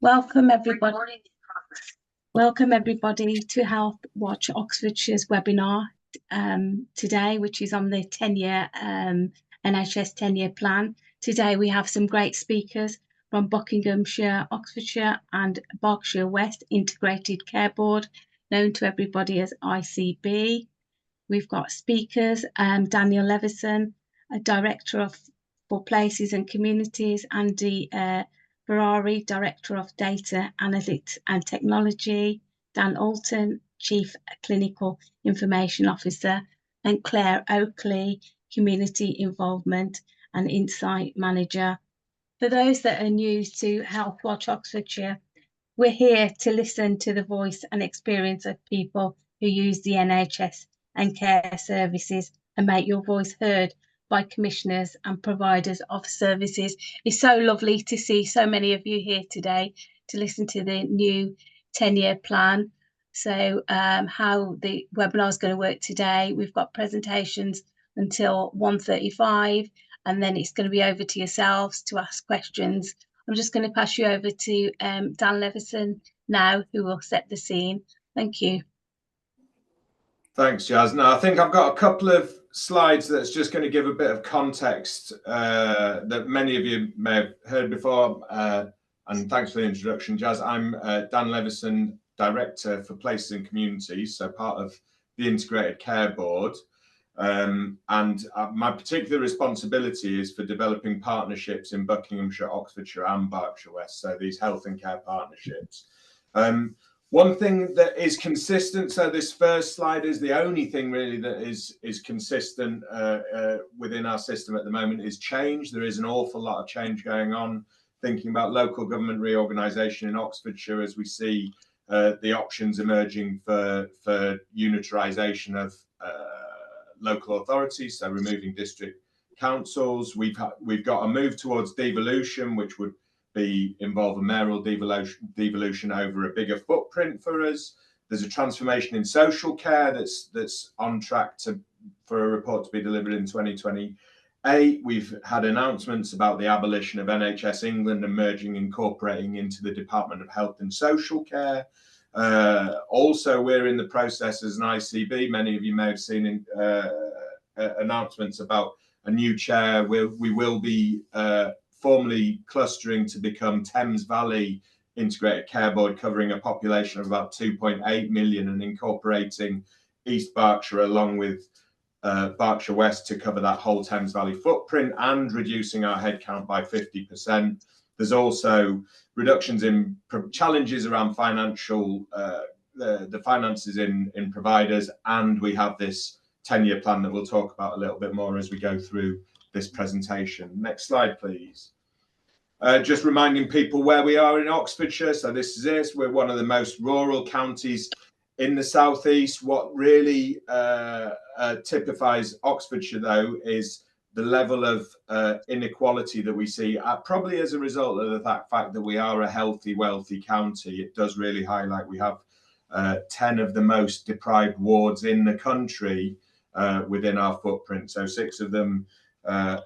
Welcome everybody. Welcome everybody to Healthwatch Oxfordshire's webinar today, which is on the 10-year NHS 10-year plan. Today we have some great speakers from Buckinghamshire, Oxfordshire and Berkshire West Integrated Care Board, known to everybody as ICB. We've got speakers, Daniel Levison, a Director for Places and Communities, Andy Ferrari, Director of Data Analytics and Technology, Dan Alton, Chief Clinical Information Officer, and Claire Oakley, Community Involvement and Insight Manager. For those that are new to Healthwatch Oxfordshire, we're here to listen to the voice and experience of people who use the NHS and care services and make your voice heard by commissioners and providers of services. It's so lovely to see so many of you here today to listen to the new 10-year plan. So how the webinar is going to work today, we've got presentations until 1:35, and then it's going to be over to yourselves to ask questions. I'm just going to pass you over to Dan Levison now, who will set the scene. Thank you. Thanks, Jazz. Now, I think I've got a couple of slides that's just going to give a bit of context that many of you may have heard before. And thanks for the introduction, Jazz. I'm Dan Levison, Director for Places and Communities, so part of the Integrated Care Board. And my particular responsibility is for developing partnerships in Buckinghamshire, Oxfordshire and Berkshire West, so these health and care partnerships. One thing that is consistent, so this first slide is the only thing really that is consistent within our system at the moment, is change. There is an awful lot of change going on, thinking about local government reorganisation in Oxfordshire as we see the options emerging for unitarisation of local authorities, so removing district councils. We've got a move towards devolution, which would involve a mayoral devolution over a bigger footprint for us. There's a transformation in social care that's on track for a report to be delivered in 2028. We've had announcements about the abolition of NHS England and incorporating into the Department of Health and Social Care. Also, we're in the process as an ICB. Many of you may have seen announcements about a new chair. We will be formally clustering to become Thames Valley Integrated Care Board, covering a population of about 2.8 million and incorporating East Berkshire along with Berkshire West to cover that whole Thames Valley footprint and reducing our headcount by 50%. There's also reductions in challenges around financial, the finances in providers, and we have this 10-year plan that we'll talk about a little bit more as we go through this presentation. Next slide, please. Just reminding people where we are in Oxfordshire. So this is it. We're one of the most rural counties in the southeast. What really typifies Oxfordshire, though, is the level of inequality that we see, probably as a result of the fact that we are a healthy, wealthy county. It does really highlight we have 10 of the most deprived wards in the country within our footprint. So 6 of them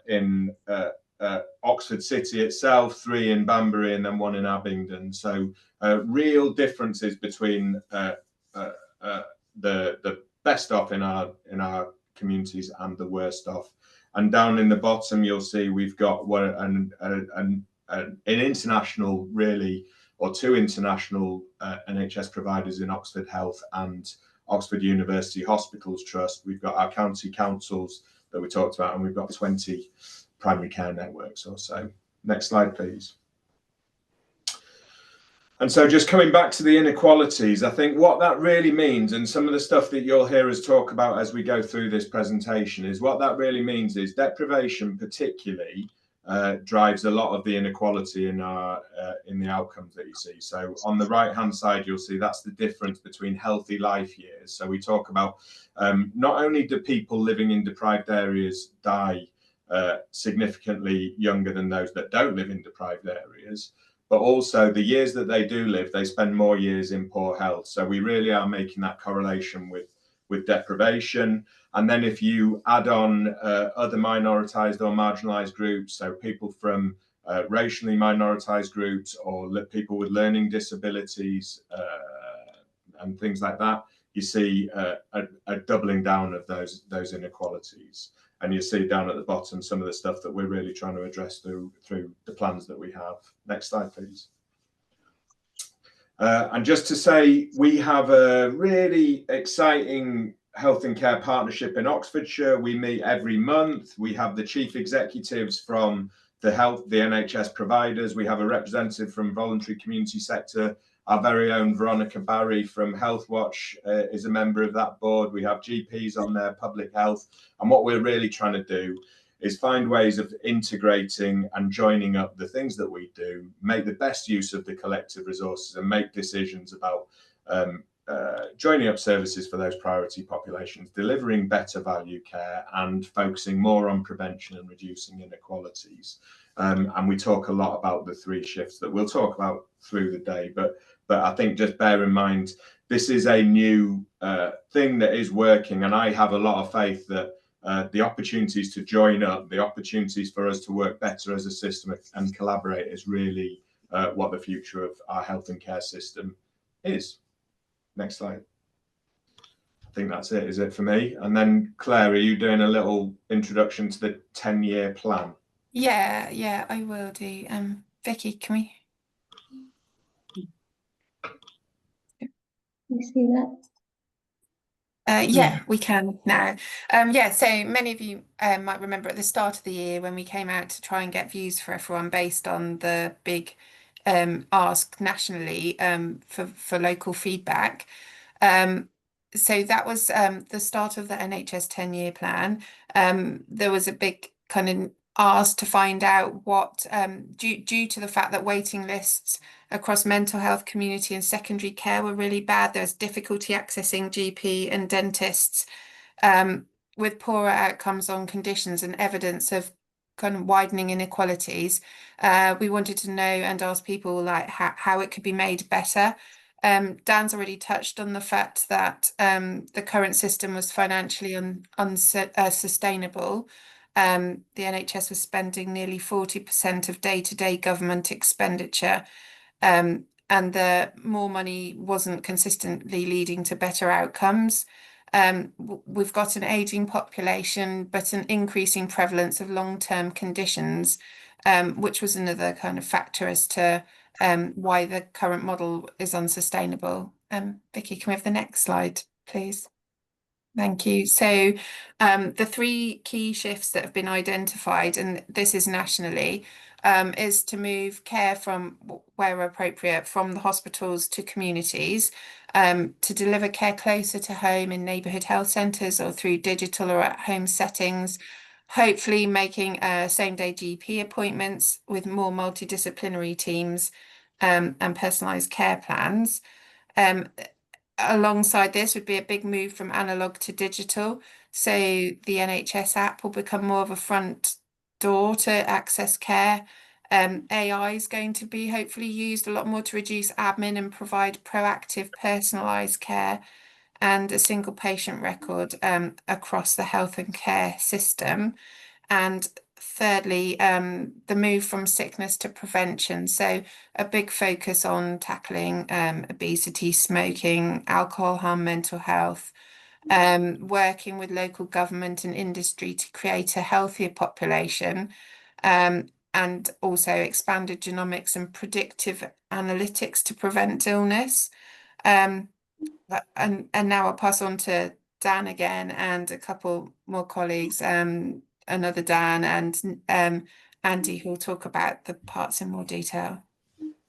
in Oxford City itself, 3 in Banbury, and then 1 in Abingdon. So real differences between the best off in our communities and the worst off. And down in the bottom, you'll see we've got an international, really, or 2 international NHS providers in Oxford Health and Oxford University Hospitals Trust. We've got our county councils that we talked about, and we've got 20 primary care networks or so. Next slide, please. And so just coming back to the inequalities, I think what that really means, and some of the stuff that you'll hear us talk about as we go through this presentation, is what that really means is deprivation particularly drives a lot of the inequality in the outcomes that you see. So on the right hand side, you'll see that's the difference between healthy life years. So we talk about not only do people living in deprived areas die significantly younger than those that don't live in deprived areas, but also the years that they do live, they spend more years in poor health. So we really are making that correlation with deprivation. And then if you add on other minoritized or marginalized groups, so people from racially minoritized groups or people with learning disabilities and things like that, you see a doubling down of those inequalities. And you see down at the bottom some of the stuff that we're really trying to address through the plans that we have. Next slide, please. And just to say, we have a really exciting health and care partnership in Oxfordshire. We meet every month. We have the chief executives from the NHS providers. We have a representative from voluntary community sector. Our very own Veronica Barry from Healthwatch is a member of that board. We have GPs on there, public health. And what we're really trying to do is find ways of integrating and joining up the things that we do, make the best use of the collective resources and make decisions about joining up services for those priority populations, delivering better value care and focusing more on prevention and reducing inequalities. And we talk a lot about the 3 shifts that we'll talk about through the day, but I think just bear in mind, this is a new thing that is working, and I have a lot of faith that the opportunities to join up, the opportunities for us to work better as a system and collaborate is really what the future of our health and care system is. Next slide. I think that's it, is it for me? And then Claire, are you doing a little introduction to the 10-year plan? Yeah, I will do. Vicky, can we? You see that? Yeah, we can now. Yeah, so many of you might remember at the start of the year when we came out to try and get views for everyone based on the big ask nationally for local feedback. So that was the start of the NHS 10-year plan. There was a big kind of ask to find out what, due to the fact that waiting lists across mental health, community and secondary care were really bad, there's difficulty accessing GP and dentists with poorer outcomes on conditions and evidence of kind of widening inequalities. We wanted to know and ask people like how it could be made better. Dan's already touched on the fact that the current system was financially unsustainable. The NHS was spending nearly 40% of day-to-day government expenditure, and the more money wasn't consistently leading to better outcomes. We've got an aging population, but an increasing prevalence of long-term conditions, which was another kind of factor as to why the current model is unsustainable. Vicky, can we have the next slide, please? Thank you. So the 3 key shifts that have been identified, and this is nationally, is to move care from, where appropriate, from the hospitals to communities, to deliver care closer to home in neighbourhood health centres or through digital or at-home settings, hopefully making same-day GP appointments with more multidisciplinary teams and personalised care plans. Alongside this would be a big move from analogue to digital. So the NHS app will become more of a front door to access care. AI is going to be hopefully used a lot more to reduce admin and provide proactive personalised care and a single patient record across the health and care system. And thirdly, the move from sickness to prevention. So a big focus on tackling obesity, smoking, alcohol harm, mental health, working with local government and industry to create a healthier population, and also expanded genomics and predictive analytics to prevent illness. And now I'll pass on to Dan again and a couple more colleagues, another Dan and Andy, who will talk about the parts in more detail.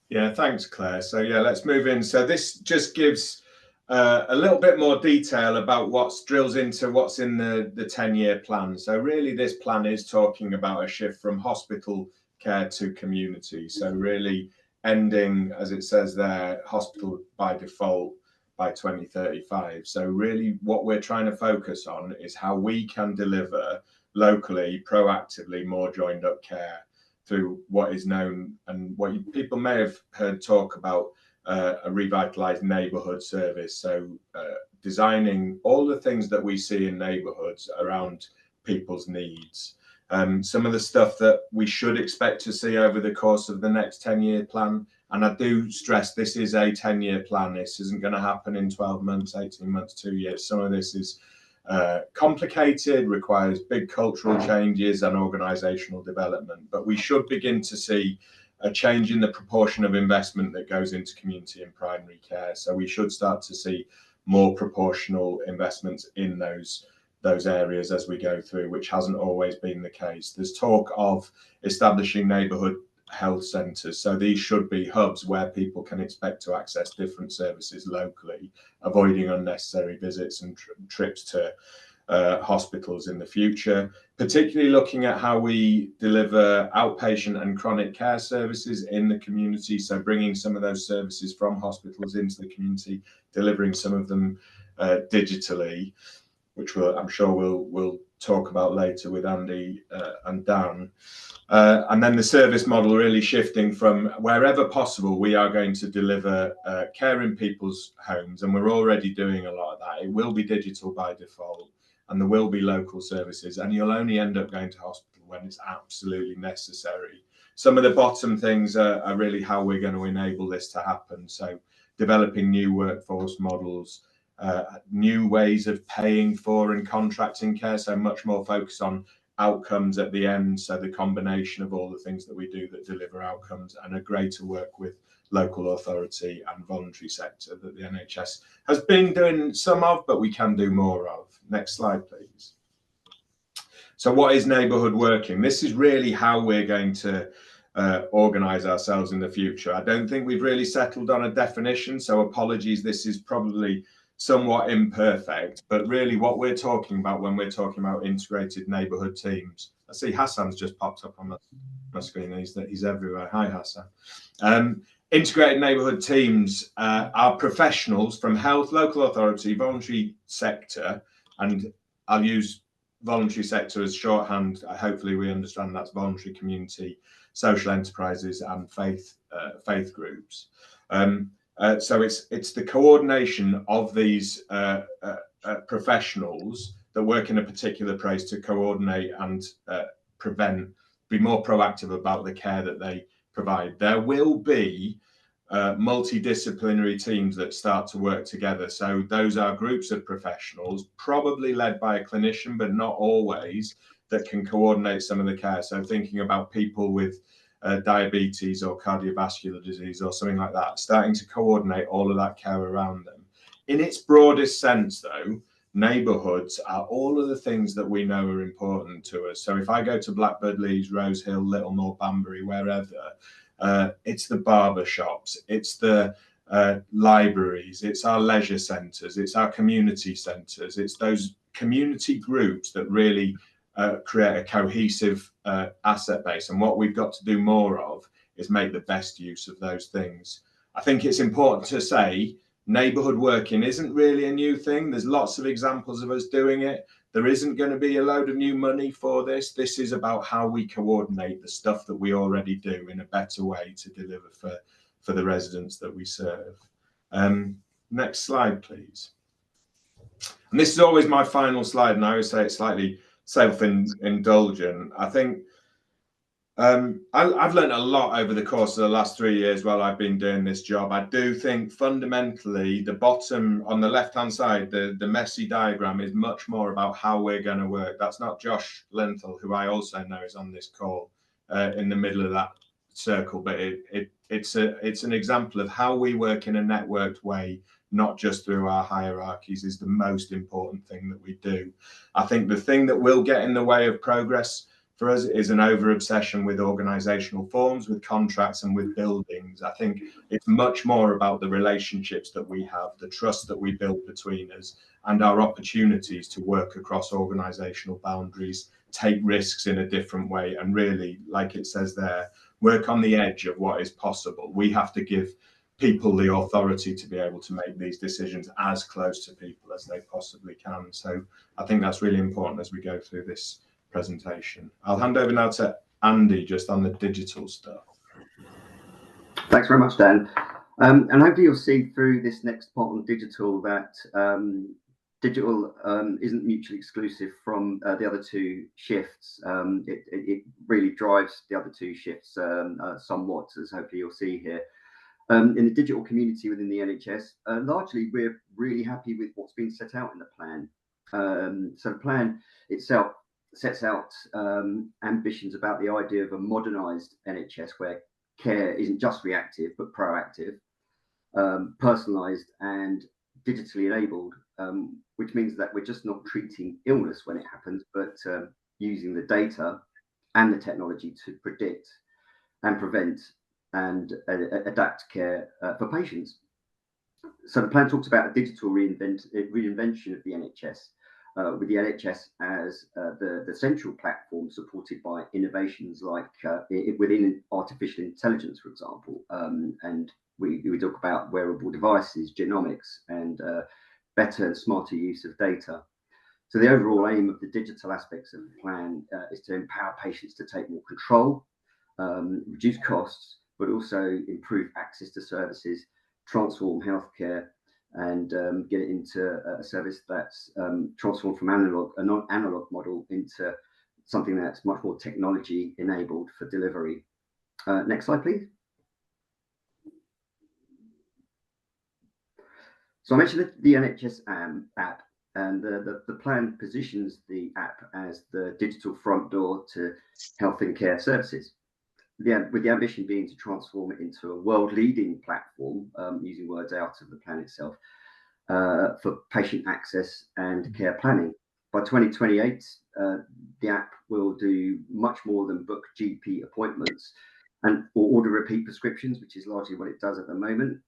Yeah, thanks, Claire. So yeah, let's move in. So this just gives a little bit more detail about drills into what's in the 10-year plan. So really this plan is talking about a shift from hospital care to community. So really ending, as it says there, hospital by default by 2035. So really what we're trying to focus on is how we can deliver locally, proactively, more joined up care through what is known and what people may have heard talk about a revitalized neighborhood service. So designing all the things that we see in neighborhoods around people's needs. some of the stuff that we should expect to see over the course of the next 10-year plan. And I do stress this is a 10-year plan. This isn't going to happen in 12 months, 18 months, 2 years. Some of this is complicated, requires big cultural changes and organisational development. But we should begin to see a change in the proportion of investment that goes into community and primary care. So we should start to see more proportional investments in those areas as we go through, which hasn't always been the case. There's talk of establishing neighbourhood health centres. So these should be hubs where people can expect to access different services locally, avoiding unnecessary visits and trips to hospitals in the future, particularly looking at how we deliver outpatient and chronic care services in the community. So bringing some of those services from hospitals into the community, delivering some of them digitally, which I'm sure we'll talk about later with Andy and Dan. And then the service model really shifting from wherever possible, we are going to deliver care in people's homes, and we're already doing a lot of that. It will be digital by default, and there will be local services, and you'll only end up going to hospital when it's absolutely necessary. Some of the bottom things are really how we're going to enable this to happen. So developing new workforce models, new ways of paying for and contracting care, so much more focus on outcomes at the end, so the combination of all the things that we do that deliver outcomes, and a greater work with local authority and voluntary sector that the NHS has been doing some of, but we can do more of. Next slide, please. So what is neighbourhood working? This is really how we're going to organise ourselves in the future. I don't think we've really settled on a definition, so apologies, this is probably somewhat imperfect, but really what we're talking about when we're talking about integrated neighbourhood teams. I see Hassan's just popped up on my screen. He's everywhere. Hi, Hassan. Integrated neighbourhood teams are professionals from health, local authority, voluntary sector, and I'll use voluntary sector as shorthand. Hopefully we understand that's voluntary, community, social enterprises and faith groups. So it's the coordination of these professionals that work in a particular place to coordinate and be more proactive about the care that they provide. There will be multidisciplinary teams that start to work together. So those are groups of professionals, probably led by a clinician, but not always, that can coordinate some of the care. So thinking about people with diabetes or cardiovascular disease or something like that, starting to coordinate all of that care around them. In its broadest sense, though, neighbourhoods are all of the things that we know are important to us. So if I go to Blackbird Leys, Rose Hill, Littlemore, Banbury, wherever, it's the barber shops, it's the libraries, it's our leisure centres, it's our community centres, it's those community groups that really create a cohesive asset base. And what we've got to do more of is make the best use of those things. I think it's important to say neighbourhood working isn't really a new thing. There's lots of examples of us doing it. There isn't going to be a load of new money for this. This is about how we coordinate the stuff that we already do in a better way to deliver for the residents that we serve. Next slide, please. And this is always my final slide, and I always say it's slightly self-indulgent. I think I've learned a lot over the course of the last 3 years while I've been doing this job. I do think fundamentally the bottom on the left-hand side, the messy diagram, is much more about how we're going to work. That's not Josh Linthal, who I also know is on this call, in the middle of that circle, but it's an example of how we work in a networked way, not just through our hierarchies, is the most important thing that we do. I think the thing that will get in the way of progress for us is an over-obsession with organisational forms, with contracts and with buildings. I think it's much more about the relationships that we have, the trust that we build between us, and our opportunities to work across organisational boundaries, take risks in a different way, and really, like it says there, work on the edge of what is possible. We have to give people the authority to be able to make these decisions as close to people as they possibly can. So I think that's really important as we go through this presentation. I'll hand over now to Andy just on the digital stuff. Thanks very much, Dan. And hopefully you'll see through this next part on digital that digital isn't mutually exclusive from the other two shifts. It really drives the other two shifts somewhat, as hopefully you'll see here. In the digital community within the NHS, largely we're really happy with what's been set out in the plan. So the plan itself sets out ambitions about the idea of a modernised NHS where care isn't just reactive but proactive, personalised and digitally enabled, which means that we're just not treating illness when it happens, but using the data and the technology to predict and prevent and adapt care for patients. So the plan talks about a digital reinvention of the NHS, with the NHS as the central platform supported by innovations like within artificial intelligence, for example, and we talk about wearable devices, genomics, and better and smarter use of data. So the overall aim of the digital aspects of the plan is to empower patients to take more control, reduce costs, but also improve access to services, transform healthcare, and get it into a service that's transformed from a non-analog model into something that's much more technology enabled for delivery. Next slide, please. So I mentioned the NHS app, and the plan positions the app as the digital front door to health and care services, with the ambition being to transform it into a world-leading platform, using words out of the plan itself, for patient access and care planning. By 2028, the app will do much more than book GP appointments or order repeat prescriptions, which is largely what it does at the moment.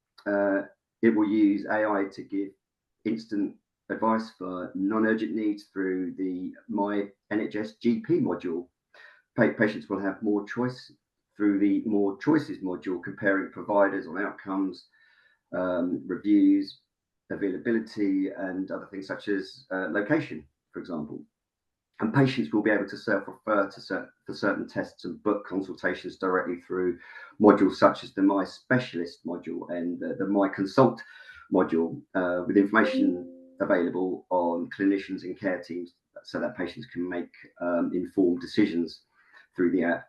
It will use AI to give instant advice for non-urgent needs through the My NHS GP module. Patients will have more choice through the More Choices module, comparing providers on outcomes, reviews, availability, and other things such as location, for example. And patients will be able to self-refer for certain tests and book consultations directly through modules such as the My Specialist module and the My Consult module, with information available on clinicians and care teams so that patients can make informed decisions through the app.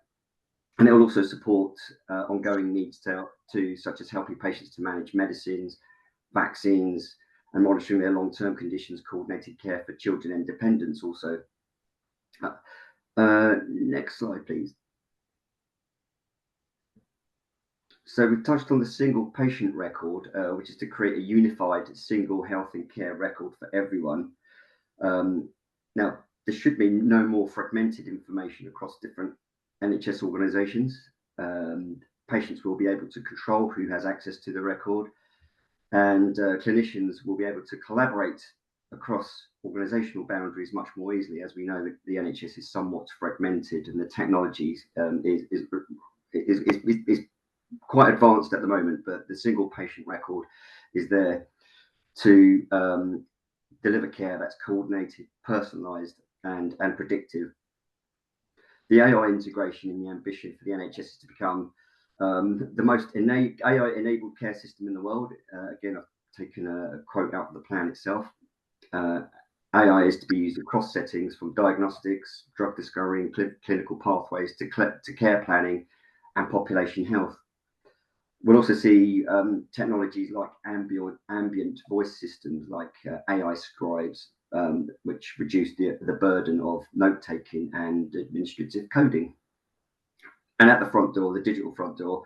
And it will also support ongoing needs such as helping patients to manage medicines, vaccines, and monitoring their long-term conditions, coordinated care for children and dependents also. Next slide, please. So we've touched on the single patient record, which is to create a unified single health and care record for everyone. Now, there should be no more fragmented information across different NHS organisations. Patients will be able to control who has access to the record, and clinicians will be able to collaborate across organisational boundaries much more easily, as we know that the NHS is somewhat fragmented and the technology is quite advanced at the moment, but the single patient record is there to deliver care that's coordinated, personalised, and predictive. The AI integration in the ambition for the NHS is to become the most AI-enabled care system in the world. Again, I've taken a quote out of the plan itself. AI is to be used across settings, from diagnostics, drug discovery, and clinical pathways to care planning and population health. We'll also see technologies like ambient voice systems like AI scribes, which reduce the burden of note-taking and administrative coding. And at the front door, the digital front door,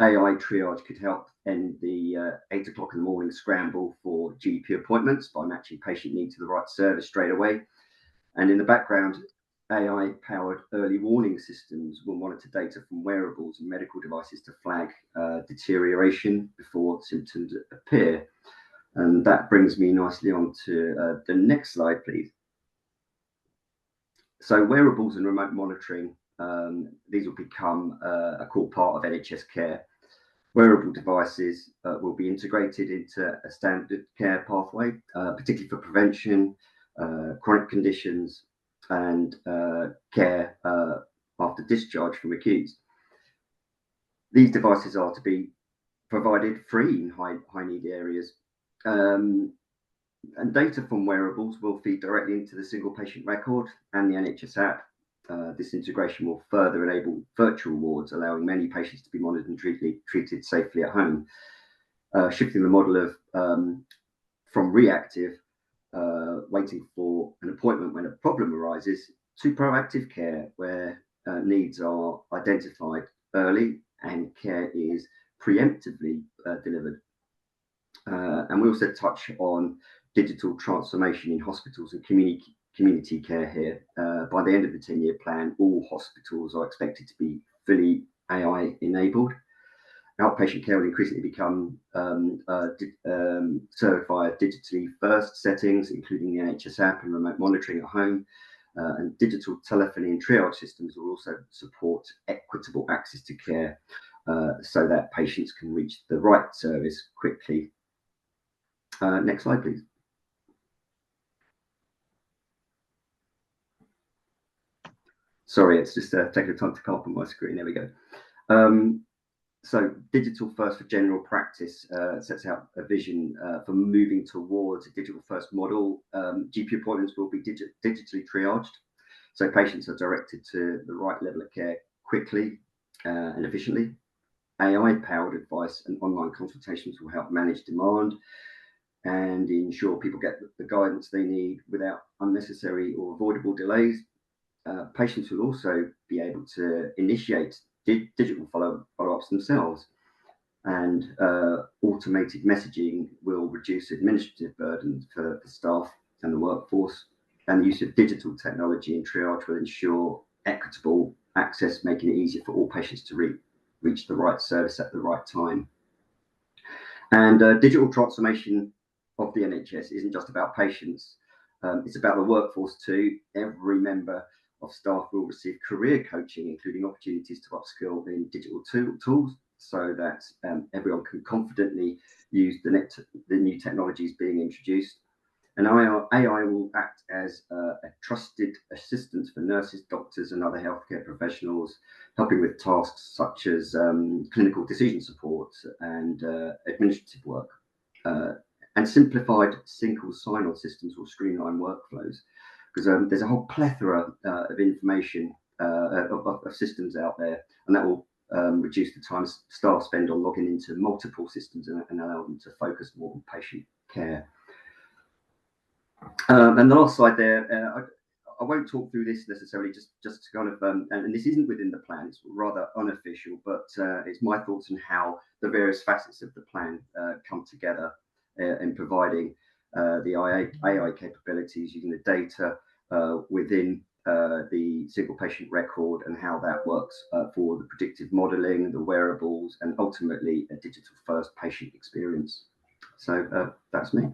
AI triage could help end the 8 o'clock in the morning scramble for GP appointments by matching patient need to the right service straight away. And in the background, AI-powered early warning systems will monitor data from wearables and medical devices to flag deterioration before symptoms appear. And that brings me nicely on to the next slide, please. So wearables and remote monitoring, these will become a core part of NHS care. Wearable devices will be integrated into a standard care pathway, particularly for prevention, chronic conditions, and care after discharge from acutes. These devices are to be provided free in high need areas. And data from wearables will feed directly into the single patient record and the NHS app. This integration will further enable virtual wards, allowing many patients to be monitored and treated safely at home, shifting the model of from reactive, waiting for an appointment when a problem arises, to proactive care, where needs are identified early and care is preemptively delivered. And we also touch on digital transformation in hospitals and community care here. By the end of the 10-year plan, all hospitals are expected to be fully AI enabled. Outpatient care will increasingly become served via digitally first settings, including the NHS app and remote monitoring at home. And digital telephony and triage systems will also support equitable access to care, so that patients can reach the right service quickly. Next slide, please. Sorry, it's just taking time to come up on my screen. There we go. So digital first for general practice sets out a vision for moving towards a digital first model. GP appointments will be digitally triaged, so patients are directed to the right level of care quickly and efficiently. AI-powered advice and online consultations will help manage demand and ensure people get the guidance they need without unnecessary or avoidable delays. Patients will also be able to initiate digital follow-ups themselves, and automated messaging will reduce administrative burden for the staff and the workforce, and the use of digital technology in triage will ensure equitable access, making it easier for all patients to reach the right service at the right time. And digital transformation of the NHS isn't just about patients, it's about the workforce too. Every member of staff will receive career coaching, including opportunities to upskill in digital tools, so that everyone can confidently use the new technologies being introduced. And AI will act as a trusted assistant for nurses, doctors, and other healthcare professionals, helping with tasks such as clinical decision support and administrative work. And simplified single sign-on systems will streamline workflows, because there's a whole plethora of information of systems out there, and that will reduce the time staff spend on logging into multiple systems and allow them to focus more on patient care. And the last slide there, I won't talk through this necessarily, just to kind of, and this isn't within the plan, it's rather unofficial, but it's my thoughts on how the various facets of the plan come together in providing the AI capabilities, using the data within the single patient record, and how that works for the predictive modelling, the wearables, and ultimately a digital first patient experience. So that's me.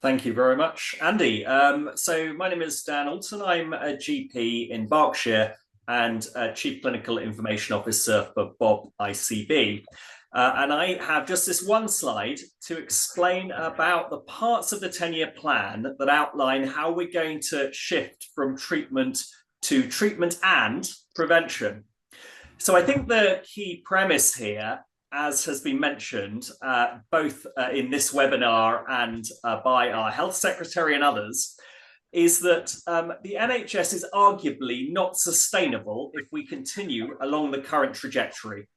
Thank you very much, Andy. So my name is Dan Alton. I'm a GP in Berkshire and Chief Clinical Information Officer for Bob ICB. And I have just this one slide to explain about the parts of the 10-year plan that outline how we're going to shift from treatment to treatment and prevention. So I think the key premise here, as has been mentioned, both in this webinar and by our Health Secretary and others, is that the NHS is arguably not sustainable if we continue along the current trajectory.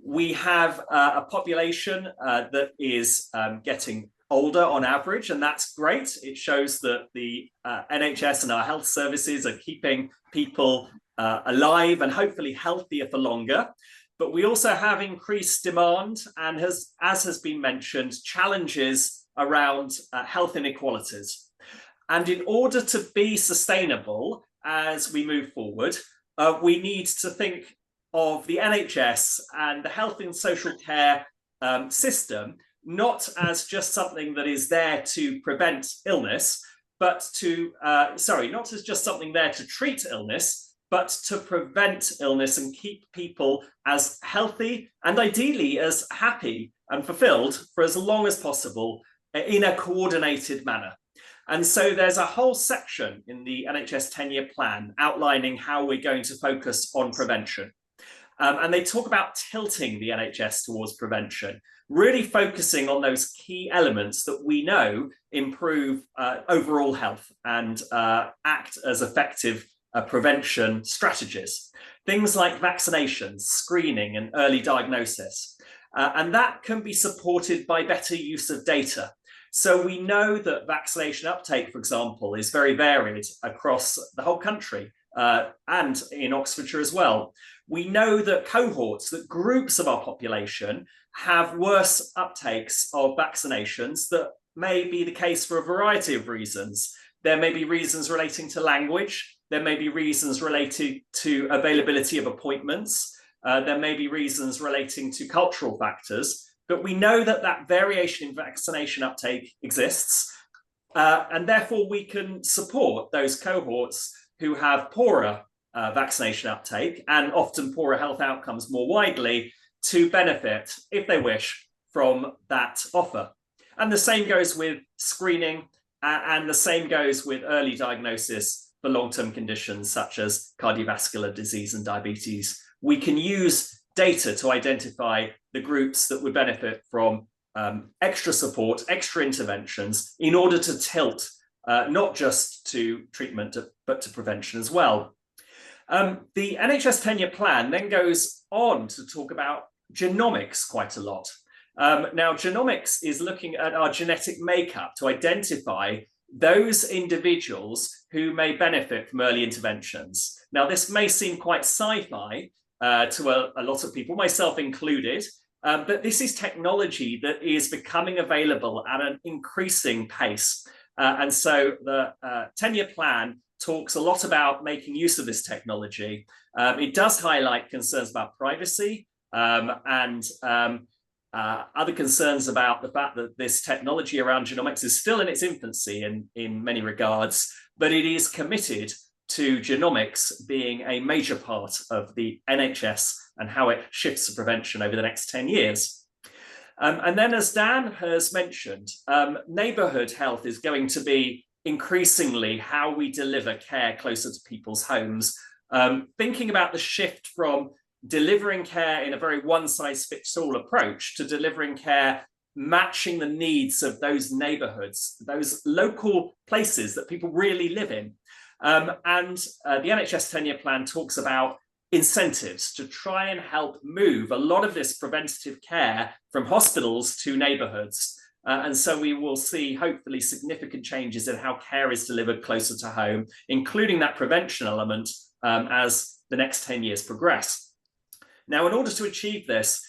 We have a population that is getting older on average, and that's great. It shows that the NHS and our health services are keeping people alive and hopefully healthier for longer. But we also have increased demand and, as has been mentioned, challenges around health inequalities. And in order to be sustainable as we move forward, we need to think of the NHS and the health and social care system not as just something that is there to prevent illness, but not as just something there to treat illness, but to prevent illness and keep people as healthy and ideally as happy and fulfilled for as long as possible in a coordinated manner. And so there's a whole section in the NHS 10-year plan outlining how we're going to focus on prevention. And they talk about tilting the NHS towards prevention, really focusing on those key elements that we know improve overall health and act as effective prevention strategies. Things like vaccinations, screening, and early diagnosis. And that can be supported by better use of data. So we know that vaccination uptake, for example, is very varied across the whole country and in Oxfordshire as well. We know that cohorts, that groups of our population have worse uptakes of vaccinations. That may be the case for a variety of reasons. There may be reasons relating to language. There may be reasons related to availability of appointments. There may be reasons relating to cultural factors. But we know that that variation in vaccination uptake exists. And therefore, we can support those cohorts who have poorer vaccination uptake and often poorer health outcomes more widely to benefit, if they wish, from that offer. And the same goes with screening, and the same goes with early diagnosis for long-term conditions such as cardiovascular disease and diabetes. We can use data to identify the groups that would benefit from extra support, extra interventions in order to tilt not just to treatment, but to prevention as well. The NHS 10-year plan then goes on to talk about genomics quite a lot. Now, genomics is looking at our genetic makeup to identify those individuals who may benefit from early interventions. Now, this may seem quite sci-fi to a lot of people, myself included, but this is technology that is becoming available at an increasing pace. And so the 10-year plan talks a lot about making use of this technology. It does highlight concerns about privacy and other concerns about the fact that this technology around genomics is still in its infancy in many regards, but it is committed to genomics being a major part of the NHS and how it shifts to prevention over the next 10 years. And then, as Dan has mentioned, neighbourhood health is going to be increasingly how we deliver care closer to people's homes, thinking about the shift from delivering care in a very one-size-fits-all approach to delivering care matching the needs of those neighbourhoods, those local places that people really live in. And the NHS 10-year plan talks about incentives to try and help move a lot of this preventative care from hospitals to neighbourhoods. And so we will see, hopefully, significant changes in how care is delivered closer to home, including that prevention element as the next 10 years progress. Now, in order to achieve this,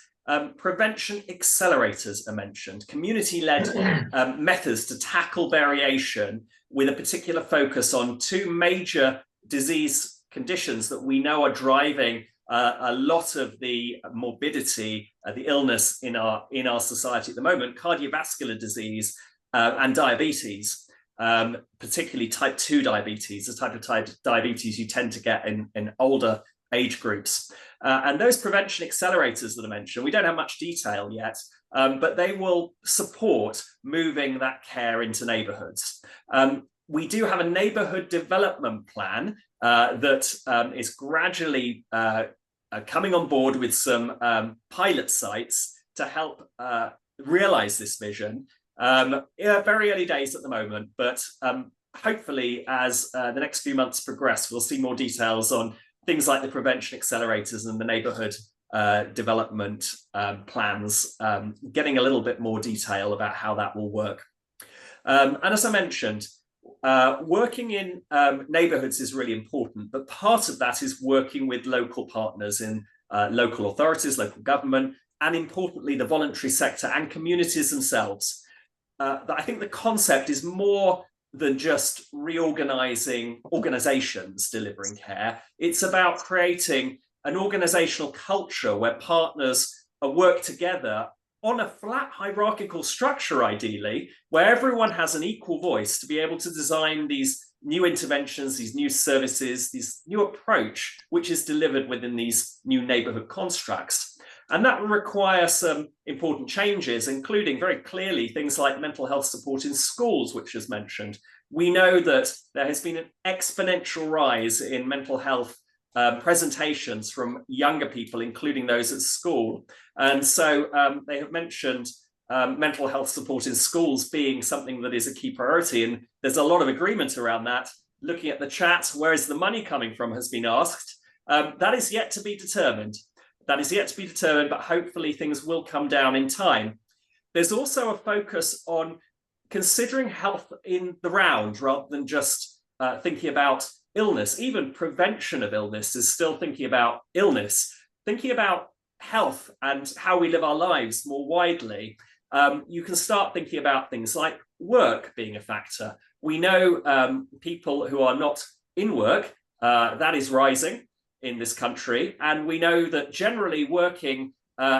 prevention accelerators are mentioned, community-led methods to tackle variation with a particular focus on two major disease conditions that we know are driving a lot of the morbidity, the illness in our society at the moment: cardiovascular disease and diabetes, particularly type 2 diabetes, the type of diabetes you tend to get in older age groups. And those prevention accelerators that I mentioned, we don't have much detail yet, but they will support moving that care into neighbourhoods. We do have a neighbourhood development plan that is gradually coming on board with some pilot sites to help realise this vision. Very early days at the moment, but hopefully as the next few months progress, we'll see more details on things like the prevention accelerators and the neighbourhood development plans, getting a little bit more detail about how that will work. And as I mentioned, working in neighbourhoods is really important, but part of that is working with local partners in local authorities, local government, and importantly, the voluntary sector and communities themselves. I think the concept is more than just reorganizing organizations delivering care. It's about creating an organizational culture where partners work together on a flat hierarchical structure, ideally, where everyone has an equal voice to be able to design these new interventions, these new services, this new approach, which is delivered within these new neighborhood constructs. And that will require some important changes, including very clearly things like mental health support in schools, which is mentioned. We know that there has been an exponential rise in mental health presentations from younger people, including those at school. And so they have mentioned mental health support in schools being something that is a key priority. And there's a lot of agreement around that. Looking at the chat, where is the money coming from has been asked. That is yet to be determined. That is yet to be determined, but hopefully things will come down in time. There's also a focus on considering health in the round rather than just thinking about illness. Even prevention of illness is still thinking about illness, thinking about health and how we live our lives more widely. You can start thinking about things like work being a factor. We know people who are not in work, that is rising in this country. And we know that generally working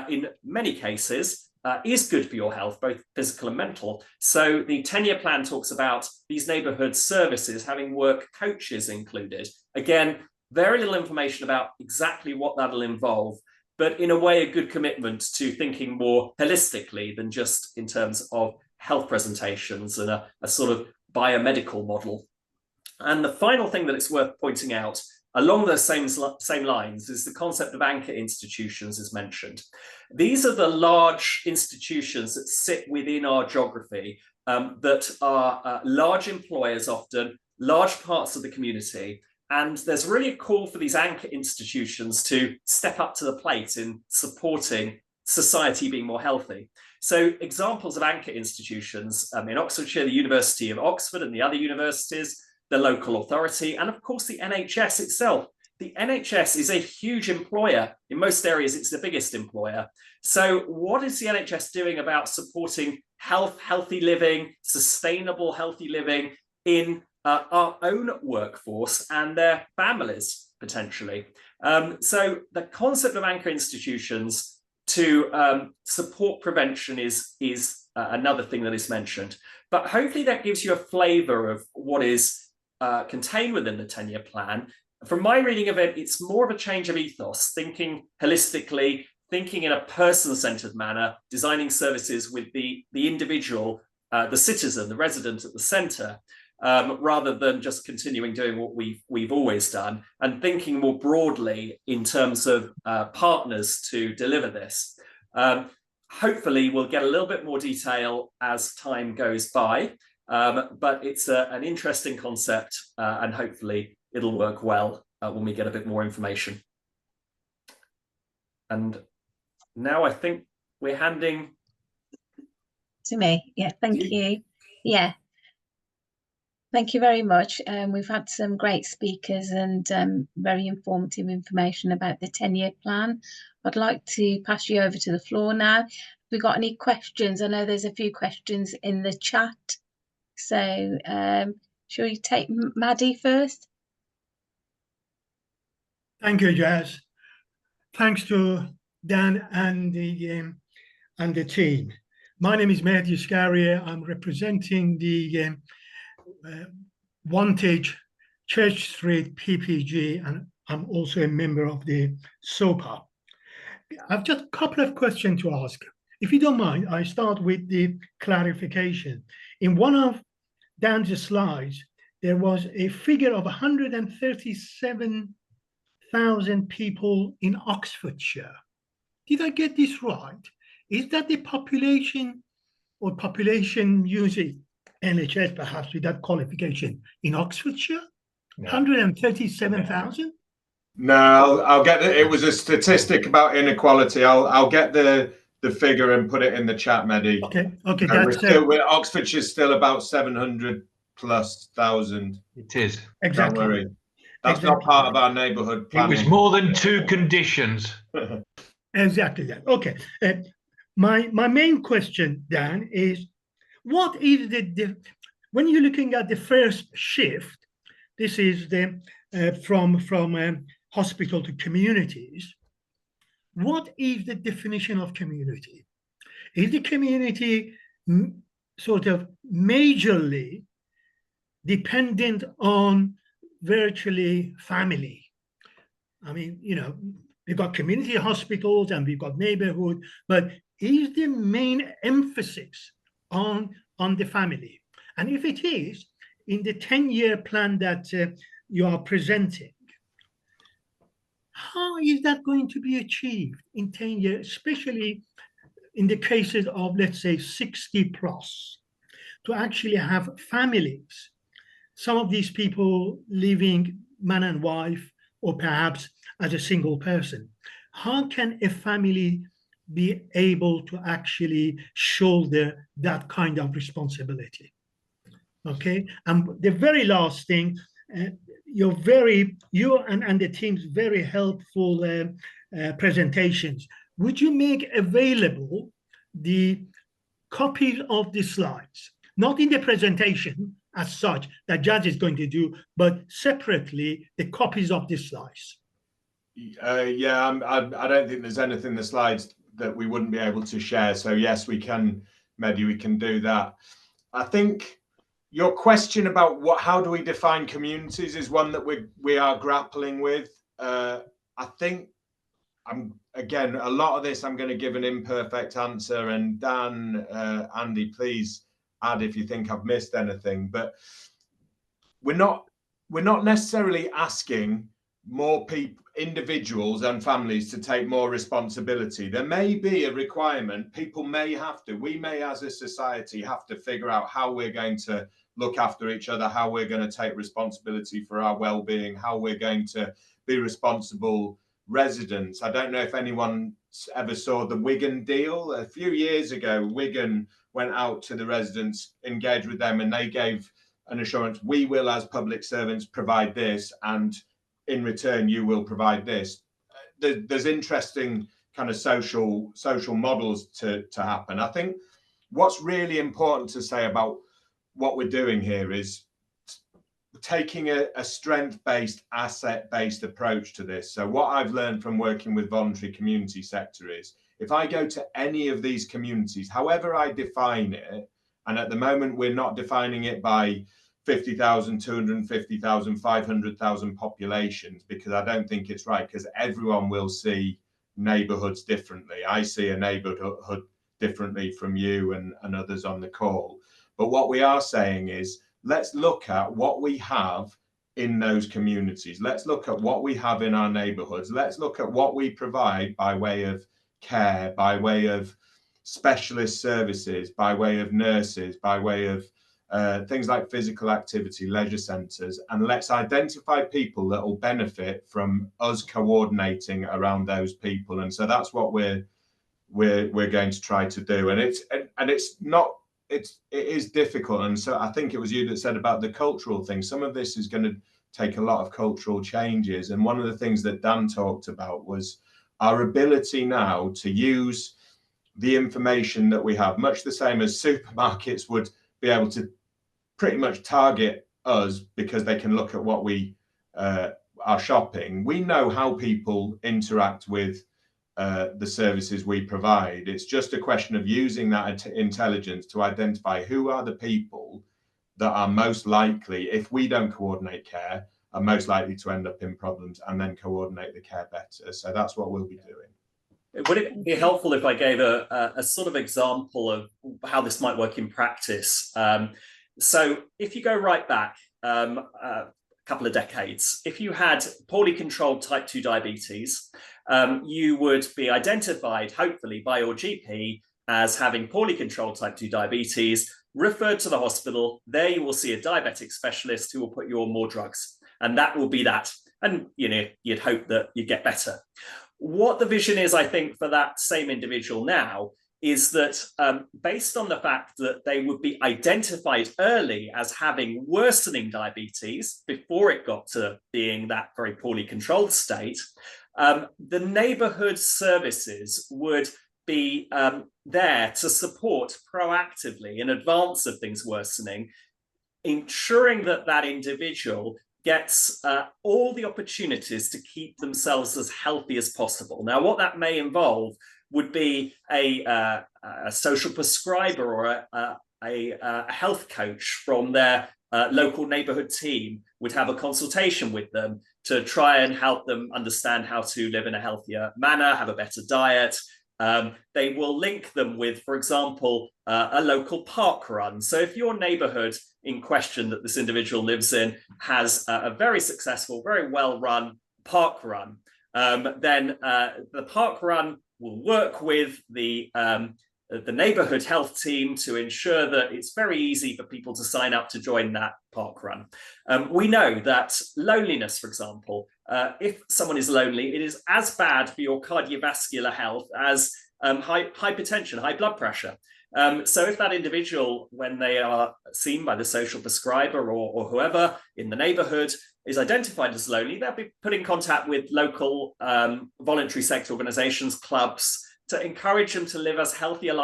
in many cases is good for your health, both physical and mental. So the 10-year plan talks about these neighbourhood services having work coaches included. Again, very little information about exactly what that'll involve, but in a way, a good commitment to thinking more holistically than just in terms of health presentations and a sort of biomedical model. And the final thing that it's worth pointing out along the same lines is the concept of anchor institutions is mentioned. These are the large institutions that sit within our geography that are large employers often, large parts of the community. And there's really a call for these anchor institutions to step up to the plate in supporting society being more healthy. So examples of anchor institutions in Oxfordshire, the University of Oxford and the other universities, the local authority, and of course the NHS itself. The NHS is a huge employer. In most areas, it's the biggest employer. So what is the NHS doing about supporting health, healthy living, sustainable healthy living in our own workforce and their families, potentially? So the concept of anchor institutions to support prevention is another thing that is mentioned. But hopefully that gives you a flavour of what is contained within the 10-year plan. From my reading of it, it's more of a change of ethos, thinking holistically, thinking in a person-centred manner, designing services with the individual, the citizen, the resident at the centre, rather than just continuing doing what we've always done, and thinking more broadly in terms of partners to deliver this. Hopefully, we'll get a little bit more detail as time goes by. But it's an interesting concept and hopefully it'll work well when we get a bit more information. And now I think we're handing to me. Yeah, thank you. Yeah, thank you very much. We've had some great speakers and very informative information about the 10-year plan. I'd like to pass you over to the floor now. If we've got any questions, I know there's a few questions in the chat. So shall we take Maddie first? Thank you, Jazz. Thanks to Dan and the team. My name is Mehdi Scaria. I'm representing the Wantage Church Street PPG, and I'm also a member of the SOPA. I've just a couple of questions to ask. If you don't mind, I start with the clarification. In one of Dan's slides, there was a figure of 137,000 people in Oxfordshire. Did I get this right? Is that the population or population using NHS perhaps with that qualification in Oxfordshire? No. 137,000? No, I'll get it. It was a statistic about inequality. I'll get the figure and put it in the chat, Mehdi. Okay. Oxfordshire's still about 700,000+. It is. Exactly. Don't worry. That's not part of our neighbourhood planning. It was more than two conditions. Exactly that. Okay. My main question, Dan, is what is the when you're looking at the first shift, this is the from hospital to communities. What is the definition of community? Is the community sort of majorly dependent on virtually family? I mean, you know, we've got community hospitals and we've got neighborhood, but is the main emphasis on the family? And if it is, in the 10-year plan that you are presenting, How is that going to be achieved in 10 years, especially in the cases of, let's say, 60 plus, to actually have families, some of these people living man and wife, or perhaps as a single person? How can a family be able to actually shoulder that kind of responsibility? Okay, and the very last thing, you and the team's very helpful presentations. Would you make available the copies of the slides, not in the presentation as such that Jazz is going to do, but separately the copies of the slides? Yeah, I don't think there's anything in the slides that we wouldn't be able to share. So yes, we can, Mehdi, we can do that. I think your question about how do we define communities is one that we are grappling with. I think again, a lot of this I'm going to give an imperfect answer, and Dan, Andy, please add if you think I've missed anything. But we're not necessarily asking more people, individuals and families, to take more responsibility. There may be a requirement. People may have to. We may, as a society, have to figure out how we're going to look after each other, how we're going to take responsibility for our well-being, how we're going to be responsible residents. I don't know if anyone ever saw the Wigan deal. A few years ago, Wigan went out to the residents, engaged with them, and they gave an assurance: we will, as public servants, provide this, and in return you will provide this. There's interesting kind of social models to happen. I think what's really important to say about what we're doing here is taking a strength-based, asset-based approach to this. So what I've learned from working with voluntary community sector is, if I go to any of these communities, however I define it, and at the moment we're not defining it by 50,000, 250,000, 500,000 populations, because I don't think it's right, because everyone will see neighbourhoods differently. I see a neighbourhood differently from you and others on the call. But what we are saying is, let's look at what we have in those communities. Let's look at what we have in our neighbourhoods. Let's look at what we provide by way of care, by way of specialist services, by way of nurses, by way of things like physical activity, leisure centres, and let's identify people that will benefit from us coordinating around those people. And so that's what we're going to try to do. And it is difficult. And so I think it was you that said about the cultural thing. Some of this is going to take a lot of cultural changes. And one of the things that Dan talked about was our ability now to use the information that we have, much the same as supermarkets would be able to pretty much target us because they can look at what we are shopping. We know how people interact with the services we provide. It's just a question of using that intelligence to identify who are the people that are most likely, if we don't coordinate care, are most likely to end up in problems, and then coordinate the care better. So that's what we'll be doing. Would it be helpful if I gave a sort of example of how this might work in practice? So if you go right back a couple of decades, if you had poorly controlled type 2 diabetes, you would be identified, hopefully, by your GP as having poorly controlled type 2 diabetes, referred to the hospital. There you will see a diabetic specialist who will put you on more drugs. And that will be that. And you'd hope that you'd get better. What the vision is, I think, for that same individual now is that based on the fact that they would be identified early as having worsening diabetes before it got to being that very poorly controlled state, the neighbourhood services would be there to support proactively in advance of things worsening, ensuring that that individual gets all the opportunities to keep themselves as healthy as possible. Now, what that may involve would be a social prescriber or a health coach from their local neighbourhood team would have a consultation with them to try and help them understand how to live in a healthier manner, have a better diet. They will link them with, for example, a local park run. So if your neighbourhood in question that this individual lives in has a very successful, very well-run park run, then the park run will work with the neighbourhood health team to ensure that it's very easy for people to sign up to join that park run. We know that loneliness, for example, if someone is lonely, it is as bad for your cardiovascular health as hypertension, high blood pressure. So if that individual, when they are seen by the social prescriber or whoever in the neighbourhood, is identified as lonely, they'll be put in contact with local voluntary sector organisations, clubs, to encourage them to live as healthy a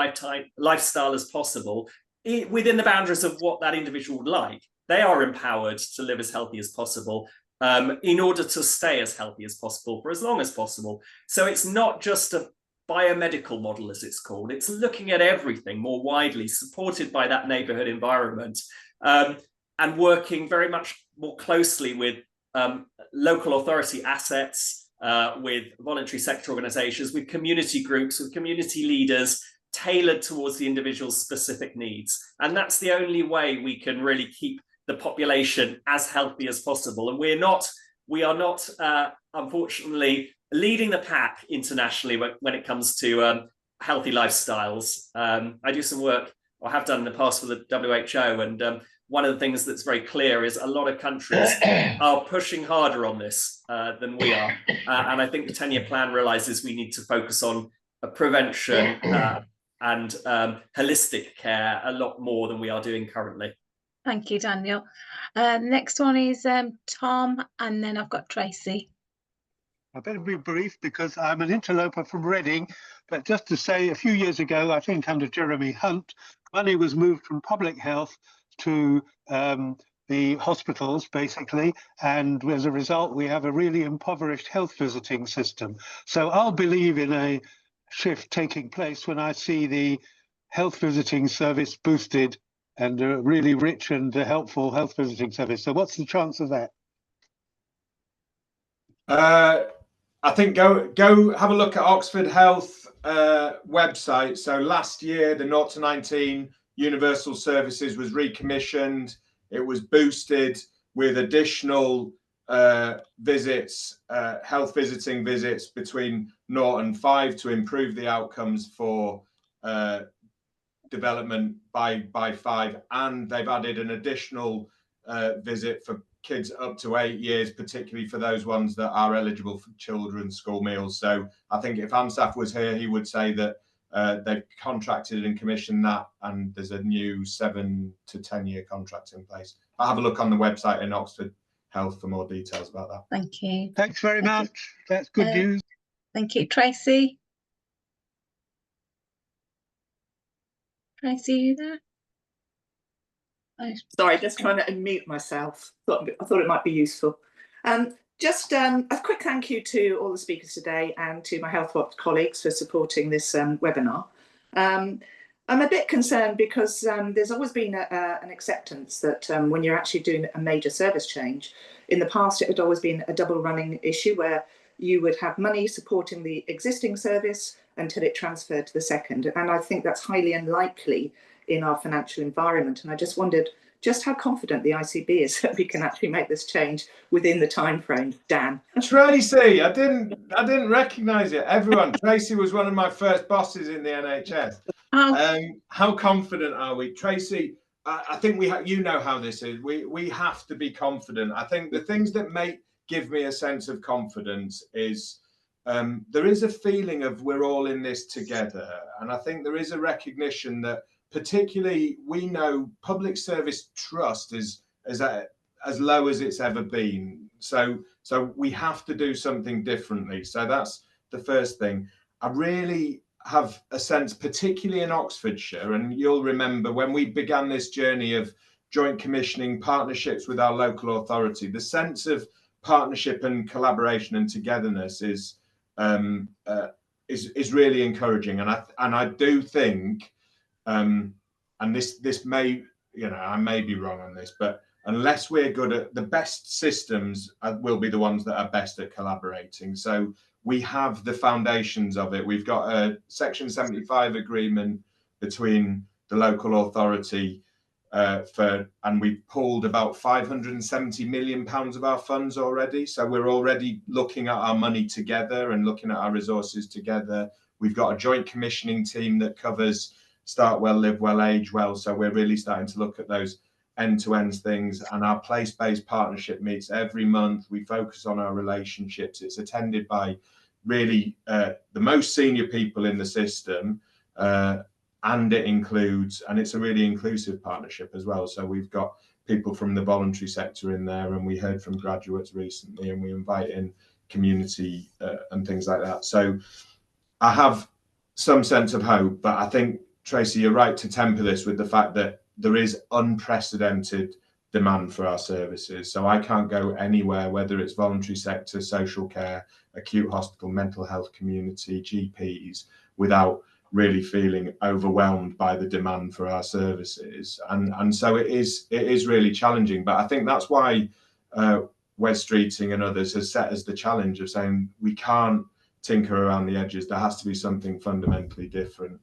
lifestyle as possible within the boundaries of what that individual would like. They are empowered to live as healthy as possible in order to stay as healthy as possible for as long as possible. So it's not just a biomedical model, as it's called. It's looking at everything more widely, supported by that neighbourhood environment, and working very much more closely with local authority assets, with voluntary sector organisations, with community groups, with community leaders, tailored towards the individual's specific needs. And that's the only way we can really keep the population as healthy as possible. And we are not, unfortunately, leading the pack internationally when it comes to healthy lifestyles. I do some work, or have done in the past, for the WHO, and one of the things that's very clear is a lot of countries are pushing harder on this than we are. And I think the 10-year plan realises we need to focus on prevention and holistic care a lot more than we are doing currently. Thank you, Daniel. Next one is Tom, and then I've got Tracy. I better be brief because I'm an interloper from Reading, but just to say, a few years ago, I think under Jeremy Hunt, money was moved from public health to the hospitals, basically, and as a result, we have a really impoverished health visiting system. So I'll believe in a shift taking place when I see the health visiting service boosted and a really rich and helpful health visiting service. So what's the chance of that? I think go have a look at Oxford Health website. So last year, the 0 to 19 Universal Services was recommissioned. It was boosted with additional visits, health visiting visits between 0 and 5 to improve the outcomes for development by 5. And they've added an additional visit for kids up to 8 years, particularly for those ones that are eligible for children's school meals. So I think if Ansaf was here, he would say that they've contracted and commissioned that, and there's a new 7 to 10 year contract in place. I'll have a look on the website in Oxford Health for more details about that. Thank you. Thanks very much. That's good news. Thank you. Tracy? Tracy, are you there? Oh. Sorry, just trying to unmute myself. I thought it might be useful. Just a quick thank you to all the speakers today and to my Healthwatch colleagues for supporting this webinar. I'm a bit concerned because there's always been an acceptance that when you're actually doing a major service change, in the past it had always been a double running issue where you would have money supporting the existing service until it transferred to the second. And I think that's highly unlikely in our financial environment. And I just wondered just how confident the ICB is that we can actually make this change within the time frame. Dan. Tracy, I didn't recognise it. Everyone, Tracy was one of my first bosses in the NHS. How confident are we, Tracy? I think you know how this is. We have to be confident. I think the things that give me a sense of confidence is there is a feeling of we're all in this together, and I think there is a recognition that particularly we know public service trust is as low as it's ever been. So we have to do something differently. So that's the first thing. I really have a sense, particularly in Oxfordshire, and you'll remember when we began this journey of joint commissioning partnerships with our local authority, the sense of partnership and collaboration and togetherness is really encouraging. And I do think, and this may, I may be wrong on this, but unless we're good at the best systems, will be the ones that are best at collaborating. So we have the foundations of it. We've got a Section 75 agreement between the local authority, and we've pulled about £570 million of our funds already. So we're already looking at our money together and looking at our resources together. We've got a joint commissioning team that covers start well, live well, age well. So we're really starting to look at those end-to-end things, and our place-based partnership meets every month. We focus on our relationships. It's attended by really the most senior people in the system, and it includes, and it's a really inclusive partnership as well. So we've got people from the voluntary sector in there, and we heard from graduates recently, and we invite in community and things like that. So I have some sense of hope, but I think, Tracy, you're right to temper this with the fact that there is unprecedented demand for our services. So I can't go anywhere, whether it's voluntary sector, social care, acute hospital, mental health community, GPs, without really feeling overwhelmed by the demand for our services. And so it is really challenging. But I think that's why Wes Streeting and others has set us the challenge of saying we can't tinker around the edges. There has to be something fundamentally different.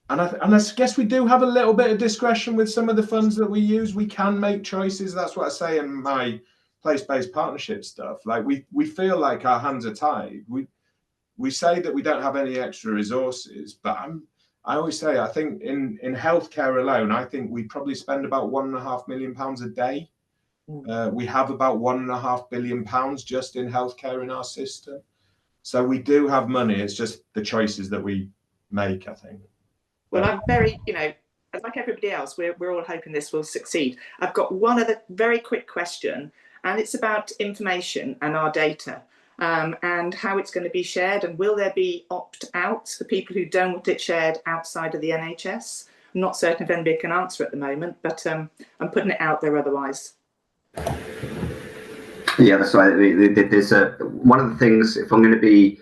And I guess we do have a little bit of discretion with some of the funds that we use. We can make choices. That's what I say in my place-based partnership stuff. Like we feel like our hands are tied. We say that we don't have any extra resources, but I always say, I think in healthcare alone, I think we probably spend about £1.5 million a day. We have about £1.5 billion just in healthcare in our system. So we do have money. It's just the choices that we make, I think. Well, I'm very, like everybody else, we're all hoping this will succeed. I've got one other very quick question, and it's about information and our data, and how it's going to be shared, and will there be opt-outs for people who don't want it shared outside of the NHS? I'm not certain if anybody can answer at the moment, but I'm putting it out there otherwise. Yeah, that's right. There's one of the things, if I'm going to be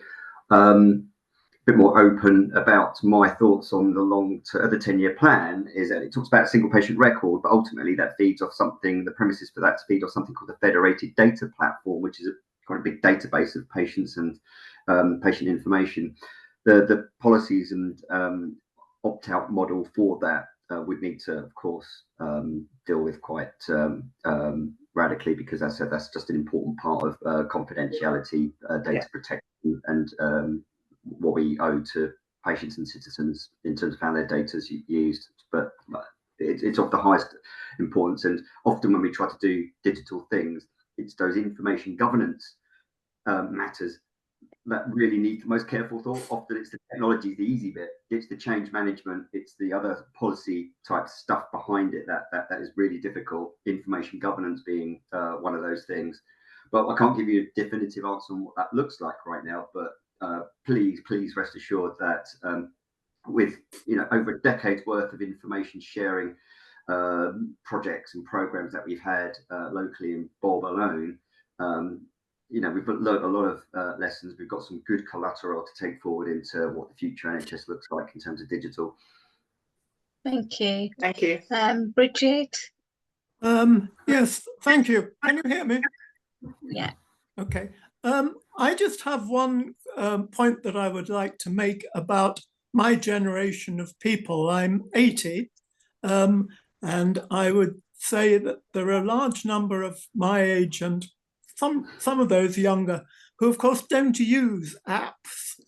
bit more open about my thoughts on the the 10-year plan, is that it talks about a single patient record, but ultimately that feeds off something, the premises for that feed off something called the federated data platform, which is a kind of big database of patients and patient information. The policies and opt-out model for that would need to, of course, deal with quite radically, because as I said, that's just an important part of confidentiality, data protection, and what we owe to patients and citizens in terms of how their data is used. But it's of the highest importance, and often when we try to do digital things, it's those information governance matters that really need the most careful thought. Often it's the technology, the easy bit, it's the change management, it's the other policy type stuff behind it that is really difficult, information governance being one of those things. But I can't give you a definitive answer on what that looks like right now, but please rest assured that with over a decade's worth of information sharing projects and programs that we've had locally in Bob alone, we've learned a lot of lessons. We've got some good collateral to take forward into what the future NHS looks like in terms of digital. Thank you. Thank you. Bridget? Yes, thank you. Can you hear me? Yeah. Okay. I just have one point that I would like to make about my generation of people. I'm 80, and I would say that there are a large number of my age and some of those younger who, of course, don't use apps.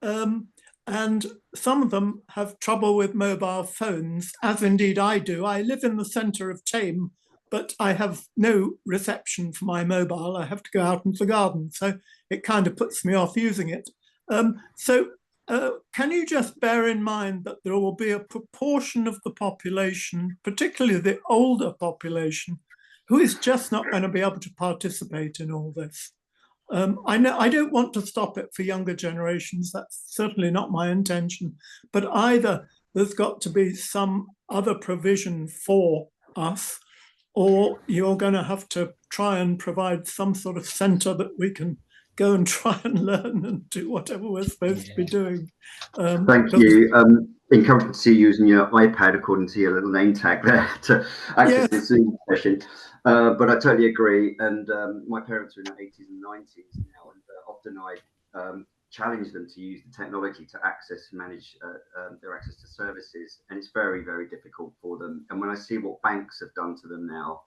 And some of them have trouble with mobile phones, as indeed I do. I live in the centre of Tame, but I have no reception for my mobile. I have to go out into the garden, so it kind of puts me off using it. Can you just bear in mind that there will be a proportion of the population, particularly the older population, who is just not going to be able to participate in all this? I know I don't want to stop it for younger generations. That's certainly not my intention. But either there's got to be some other provision for us, or you're going to have to try and provide some sort of centre that we can go and try and learn and do whatever we're supposed to be doing. Thank you. Encouraged to see you using your iPad according to your little name tag there to access this Zoom session. But I totally agree. And my parents are in their 80s and 90s now, and often I challenge them to use the technology to manage their access to services, and it's very, very difficult for them. And when I see what banks have done to them now,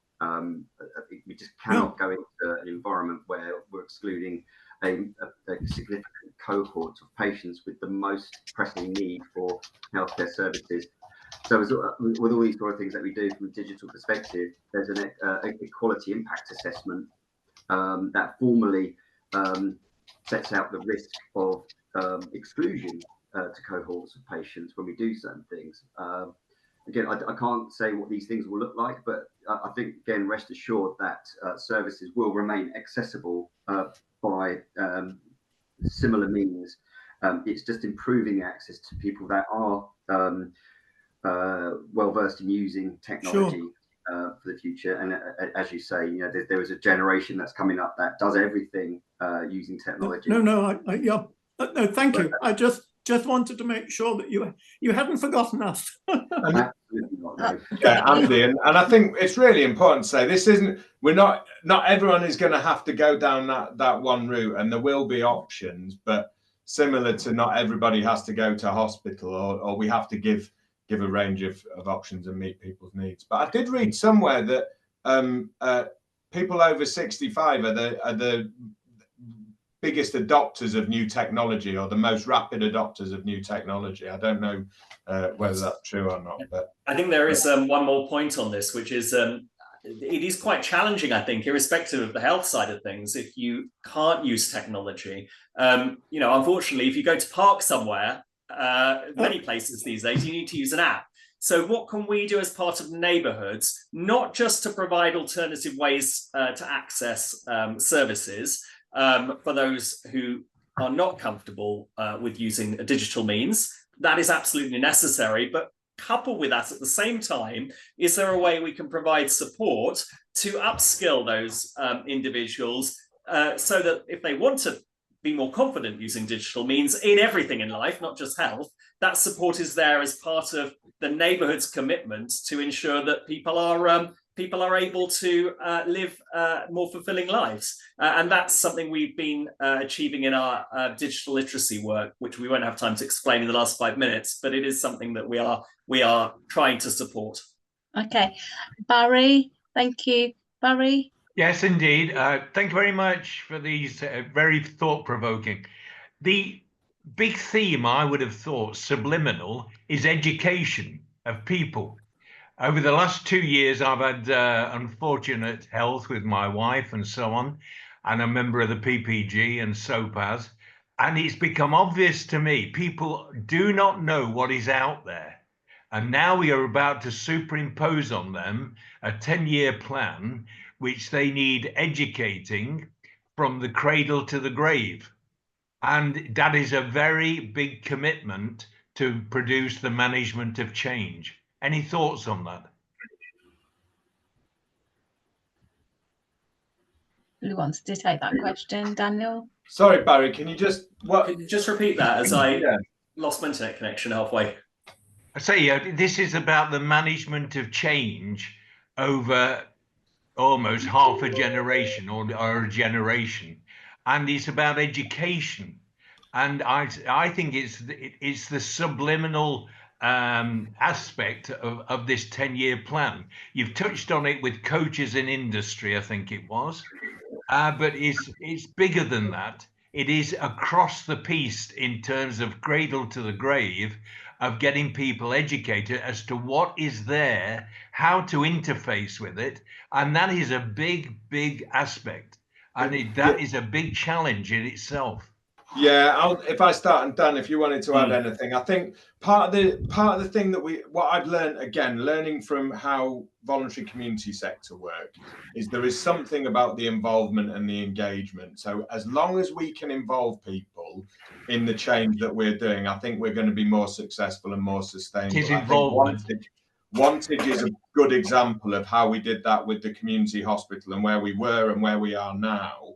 we just cannot go into an environment where we're excluding a significant cohort of patients with the most pressing need for healthcare services. So with all these sort of things that we do from a digital perspective, there's an equality impact assessment that formally sets out the risk of exclusion to cohorts of patients when we do certain things. Again, I can't say what these things will look like, but I think, again, rest assured that services will remain accessible by similar means. It's just improving access to people that are well versed in using technology for the future. And as you say, you know, there is a generation that's coming up that does everything using technology. No, thank you. I just wanted to make sure that you hadn't forgotten us. Absolutely not, no. Yeah, Andy, and I think it's really important to say this isn't. Not everyone is going to have to go down that one route, and there will be options. But similar to not everybody has to go to hospital, or we have to give a range of options and meet people's needs. But I did read somewhere that people over 65 are the biggest adopters of new technology, or the most rapid adopters of new technology. I don't know whether that's true or not, but I think there is one more point on this, which is it is quite challenging, I think, irrespective of the health side of things, if you can't use technology. You know, unfortunately, if you go to park somewhere, many places these days, you need to use an app. So what can we do as part of neighbourhoods, not just to provide alternative ways to access services for those who are not comfortable with using digital means? That is absolutely necessary, but coupled with that at the same time, is there a way we can provide support to upskill those individuals so that if they want to be more confident using digital means in everything in life, not just health, that support is there as part of the neighbourhood's commitment to ensure that people are able to live more fulfilling lives. And that's something we've been achieving in our digital literacy work, which we won't have time to explain in the last 5 minutes, but it is something that we are trying to support. Okay, Barry, thank you. Barry? Yes, indeed. Thank you very much for these very thought-provoking. The big theme, I would have thought, subliminal, is education of people. Over the last 2 years, I've had unfortunate health with my wife and so on, and a member of the PPG and SOPAS. And it's become obvious to me, people do not know what is out there. And now we are about to superimpose on them a 10-year plan, which they need educating from the cradle to the grave. And that is a very big commitment to produce the management of change. Any thoughts on that? Who wants to take that question? Daniel? sorry, Barry, can you just repeat that, as I lost my internet connection halfway? I say, this is about the management of change over almost half a generation or a generation, and it's about education. And I think it's the subliminal aspect of this 10-year plan. You've touched on it with coaches in industry, I think it was, but it's bigger than that. It is across the piece in terms of cradle to the grave, of getting people educated as to what is there, how to interface with it, and that is a big aspect, and that is a big challenge in itself. Yeah, if I start, and Dan, if you wanted to add anything, I think part of the thing that what I've learned, again, learning from how voluntary community sector work, is there is something about the involvement and the engagement. So as long as we can involve people in the change that we're doing, I think we're going to be more successful and more sustainable. It is involvement. Wantage is a good example of how we did that with the community hospital and where we were and where we are now.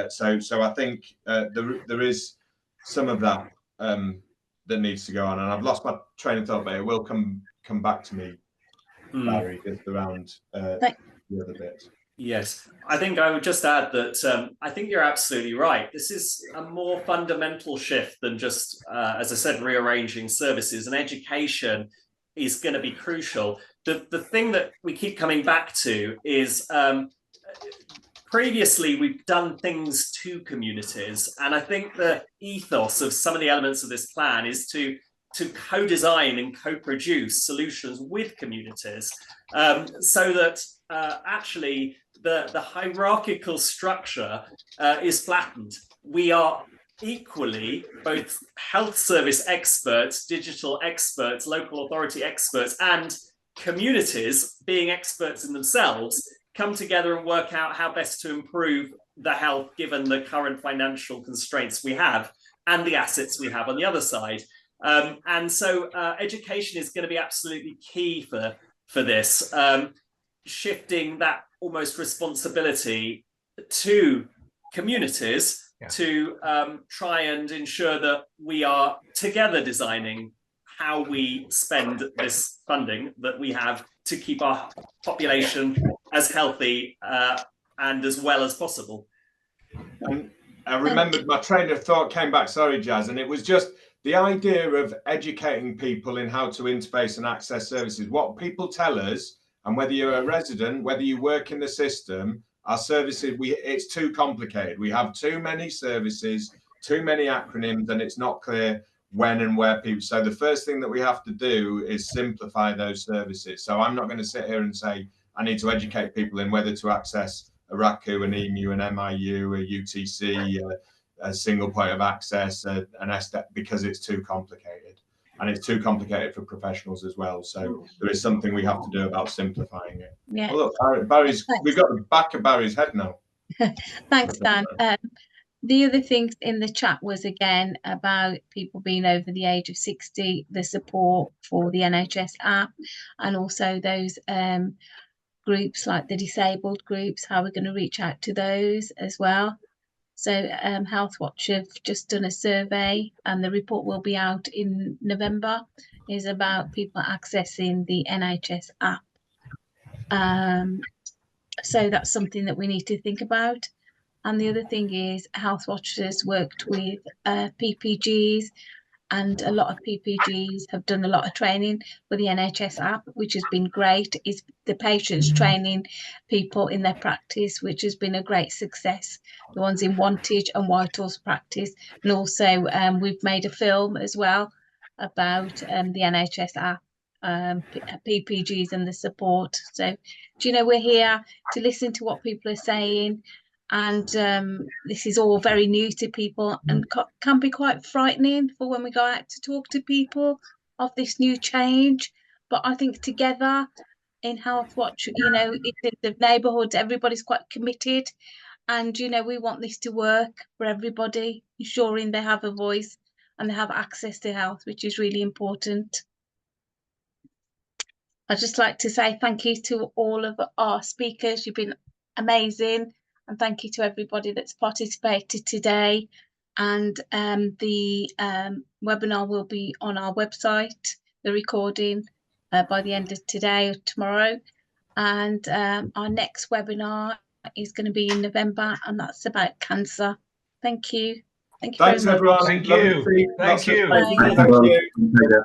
So I think there is some of that that needs to go on, and I've lost my train of thought, but it will come back to me, Barry, just around the other bit. Yes, I think I would just add that I think you're absolutely right. This is a more fundamental shift than just, as I said, rearranging services, and education is going to be crucial. The thing that we keep coming back to is previously we've done things to communities, and I think the ethos of some of the elements of this plan is to co-design and co-produce solutions with communities, so that actually the hierarchical structure is flattened. We are equally both health service experts, digital experts, local authority experts, and communities being experts in themselves come together and work out how best to improve the health given the current financial constraints we have and the assets we have on the other side. And so education is going to be absolutely key for this, shifting that almost responsibility to communities to try and ensure that we are together designing how we spend this funding that we have to keep our population as healthy and as well as possible. And I remembered my train of thought came back, sorry, Jazz, and it was just the idea of educating people in how to interface and access services. What people tell us, and whether you're a resident, whether you work in the system, our services, it's too complicated. We have too many services, too many acronyms, and it's not clear when and where people. So the first thing that we have to do is simplify those services. So I'm not going to sit here and say I need to educate people in whether to access a RACU, an EMU, an MIU, a UTC, a single point of access, an SDEP, because it's too complicated. And it's too complicated for professionals as well. So there is something we have to do about simplifying it. Yeah. Well, look, Barry's, we've got the back of Barry's head now. Thanks, Dan. The other things in the chat was again about people being over the age of 60, the support for the NHS app, and also those groups like the disabled groups, how we're going to reach out to those as well. So Healthwatch have just done a survey, and the report will be out in November, is about people accessing the NHS app. So that's something that we need to think about. And the other thing is Healthwatch has worked with PPGs, and a lot of PPGs have done a lot of training for the NHS app, which has been great. Is the patients training people in their practice, which has been a great success. The ones in Wantage and Whitehall's practice, and also we've made a film as well about the NHS app, PPGs and the support. So, do you know, we're here to listen to what people are saying. And this is all very new to people and can be quite frightening for when we go out to talk to people of this new change. But I think together in Healthwatch, you know, in the neighbourhoods, everybody's quite committed. And, you know, we want this to work for everybody, ensuring they have a voice and they have access to health, which is really important. I'd just like to say thank you to all of our speakers. You've been amazing. And thank you to everybody that's participated today. And the webinar will be on our website, the recording, by the end of today or tomorrow. And our next webinar is going to be in November, and that's about cancer. Thank you. Thank you. Thanks, very much. everyone. Thank you. Thank you. Thank you.